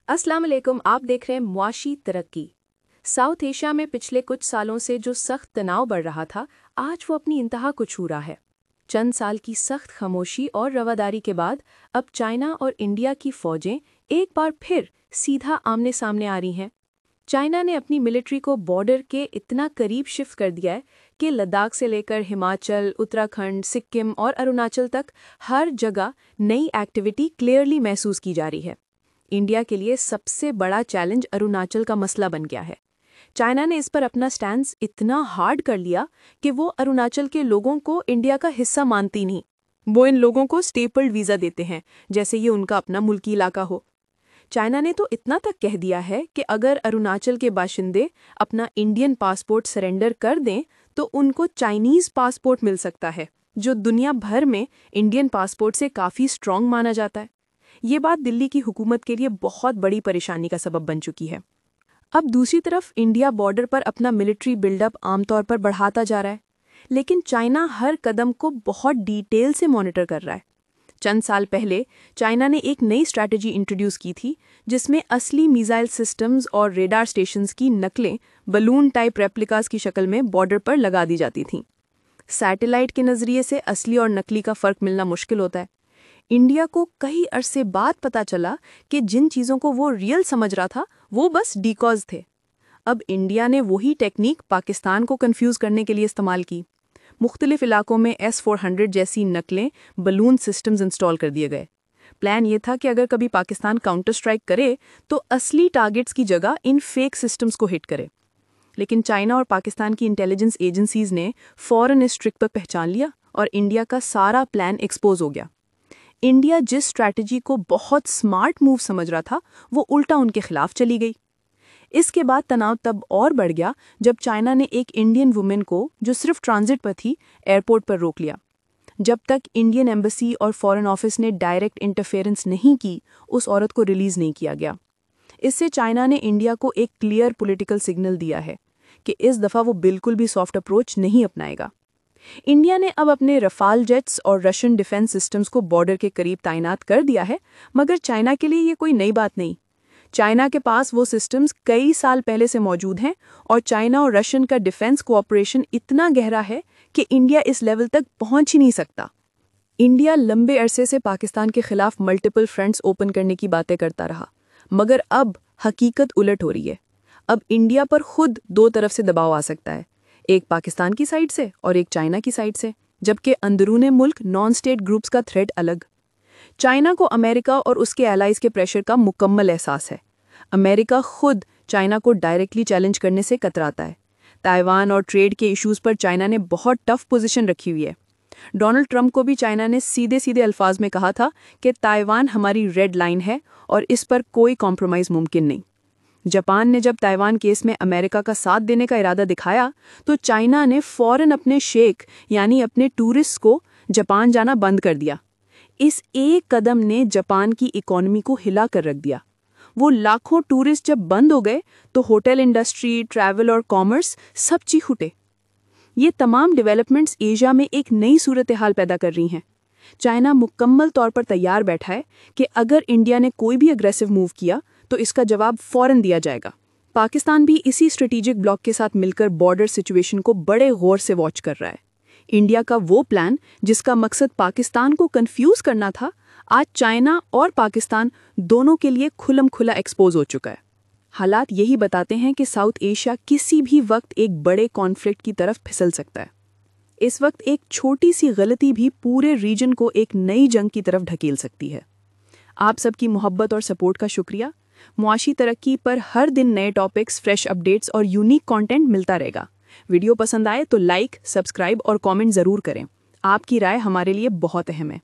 अस्सलाम वालेकुम, आप देख रहे हैं मुआशी तरक्की। साउथ एशिया में पिछले कुछ सालों से जो सख्त तनाव बढ़ रहा था, आज वो अपनी इंतहा को छू रहा है। चंद साल की सख्त खामोशी और रवादारी के बाद अब चाइना और इंडिया की फौजें एक बार फिर सीधा आमने सामने आ रही हैं। चाइना ने अपनी मिलिट्री को बॉर्डर के इतना करीब शिफ्ट कर दिया है कि लद्दाख से लेकर हिमाचल, उत्तराखंड, सिक्किम और अरुणाचल तक हर जगह नई एक्टिविटी क्लियरली महसूस की जा रही है। इंडिया के लिए सबसे बड़ा चैलेंज अरुणाचल का मसला बन गया है। चाइना ने इस पर अपना स्टैंड इतना हार्ड कर लिया कि वो अरुणाचल के लोगों को इंडिया का हिस्सा मानती नहीं। वो इन लोगों को स्टेपल्ड वीज़ा देते हैं, जैसे ये उनका अपना मुल्की इलाका हो। चाइना ने तो इतना तक कह दिया है कि अगर अरुणाचल के बाशिंदे अपना इंडियन पासपोर्ट सरेंडर कर दें तो उनको चाइनीज़ पासपोर्ट मिल सकता है, जो दुनिया भर में इंडियन पासपोर्ट से काफ़ी स्ट्रॉन्ग माना जाता है। ये बात दिल्ली की हुकूमत के लिए बहुत बड़ी परेशानी का सबब बन चुकी है। अब दूसरी तरफ इंडिया बॉर्डर पर अपना मिलिट्री बिल्डअप आमतौर पर बढ़ाता जा रहा है, लेकिन चाइना हर कदम को बहुत डिटेल से मॉनिटर कर रहा है। चंद साल पहले चाइना ने एक नई स्ट्रैटेजी इंट्रोड्यूस की थी, जिसमें असली मिसाइल सिस्टम्स और रेडार स्टेशंस की नकलें बलून टाइप रेप्लिकास की शक्ल में बॉर्डर पर लगा दी जाती थीं। सैटेलाइट के नज़रिए से असली और नकली का फ़र्क मिलना मुश्किल होता है। इंडिया को कई अरसे बाद पता चला कि जिन चीज़ों को वो रियल समझ रहा था, वो बस डीकॉज थे। अब इंडिया ने वही टेक्निक पाकिस्तान को कंफ्यूज करने के लिए इस्तेमाल की। मुख्तलिफ इलाकों में S-400 जैसी नकलें बलून सिस्टम्स इंस्टॉल कर दिए गए। प्लान ये था कि अगर कभी पाकिस्तान काउंटर स्ट्राइक करे तो असली टारगेट्स की जगह इन फेक सिस्टम्स को हिट करे। लेकिन चाइना और पाकिस्तान की इंटेलिजेंस एजेंसीज ने फ़ौरन इस ट्रिक पर पहचान लिया और इंडिया का सारा प्लान एक्सपोज हो गया। इंडिया जिस स्ट्रैटेजी को बहुत स्मार्ट मूव समझ रहा था, वो उल्टा उनके खिलाफ चली गई। इसके बाद तनाव तब और बढ़ गया जब चाइना ने एक इंडियन वुमेन को, जो सिर्फ ट्रांजिट पर थी, एयरपोर्ट पर रोक लिया। जब तक इंडियन एम्बेसी और फॉरेन ऑफिस ने डायरेक्ट इंटरफेरेंस नहीं की, उस औरत को रिलीज नहीं किया गया। इससे चाइना ने इंडिया को एक क्लियर पॉलिटिकल सिग्नल दिया है कि इस दफ़ा वो बिल्कुल भी सॉफ्ट अप्रोच नहीं अपनाएगा। इंडिया ने अब अपने रफाल जेट्स और रशियन डिफेंस सिस्टम्स को बॉर्डर के करीब तैनात कर दिया है, मगर चाइना के लिए ये कोई नई बात नहीं। चाइना के पास वो सिस्टम्स कई साल पहले से मौजूद हैं और चाइना और रशियन का डिफेंस कोऑपरेशन इतना गहरा है कि इंडिया इस लेवल तक पहुंच ही नहीं सकता। इंडिया लंबे अरसे से पाकिस्तान के खिलाफ मल्टीपल फ्रंट्स ओपन करने की बातें करता रहा, मगर अब हकीकत उलट हो रही है। अब इंडिया पर खुद दो तरफ से दबाव आ सकता है, एक पाकिस्तान की साइड से और एक चाइना की साइड से, जबकि अंदरूने मुल्क नॉन स्टेट ग्रुप्स का थ्रेट अलग। चाइना को अमेरिका और उसके एलाइज के प्रेशर का मुकम्मल एहसास है। अमेरिका खुद चाइना को डायरेक्टली चैलेंज करने से कतराता है। ताइवान और ट्रेड के इश्यूज पर चाइना ने बहुत टफ पोजीशन रखी हुई है। डोनाल्ड ट्रंप को भी चाइना ने सीधे सीधे अल्फाज में कहा था कि ताइवान हमारी रेड लाइन है और इस पर कोई कॉम्प्रोमाइज़ मुमकिन नहीं। जापान ने जब ताइवान केस में अमेरिका का साथ देने का इरादा दिखाया, तो चाइना ने फौरन अपने शेख यानी अपने टूरिस्ट को जापान जाना बंद कर दिया। इस एक कदम ने जापान की इकोनॉमी को हिला कर रख दिया। वो लाखों टूरिस्ट जब बंद हो गए तो होटल इंडस्ट्री, ट्रैवल और कॉमर्स सब चीख उठे। ये तमाम डेवलपमेंट्स एशिया में एक नई सूरत हाल पैदा कर रही हैं। चाइना मुकम्मल तौर पर तैयार बैठा है कि अगर इंडिया ने कोई भी अग्रेसिव मूव किया तो इसका जवाब फौरन दिया जाएगा। पाकिस्तान भी इसी स्ट्रेटेजिक ब्लॉक के साथ मिलकर बॉर्डर सिचुएशन को बड़े गौर से वॉच कर रहा है। इंडिया का वो प्लान जिसका मकसद पाकिस्तान को कंफ्यूज करना था, आज चाइना और पाकिस्तान दोनों के लिए खुल्लम खुला एक्सपोज हो चुका है। हालात यही बताते हैं कि साउथ एशिया किसी भी वक्त एक बड़े कॉन्फ्लिक्ट की तरफ फिसल सकता है। इस वक्त एक छोटी सी गलती भी पूरे रीजन को एक नई जंग की तरफ ढकेल सकती है। आप सबकी मोहब्बत और सपोर्ट का शुक्रिया। मुआशी तरक्की पर हर दिन नए टॉपिक्स, फ्रेश अपडेट्स और यूनिक कंटेंट मिलता रहेगा। वीडियो पसंद आए तो लाइक, सब्सक्राइब और कमेंट ज़रूर करें। आपकी राय हमारे लिए बहुत अहम है।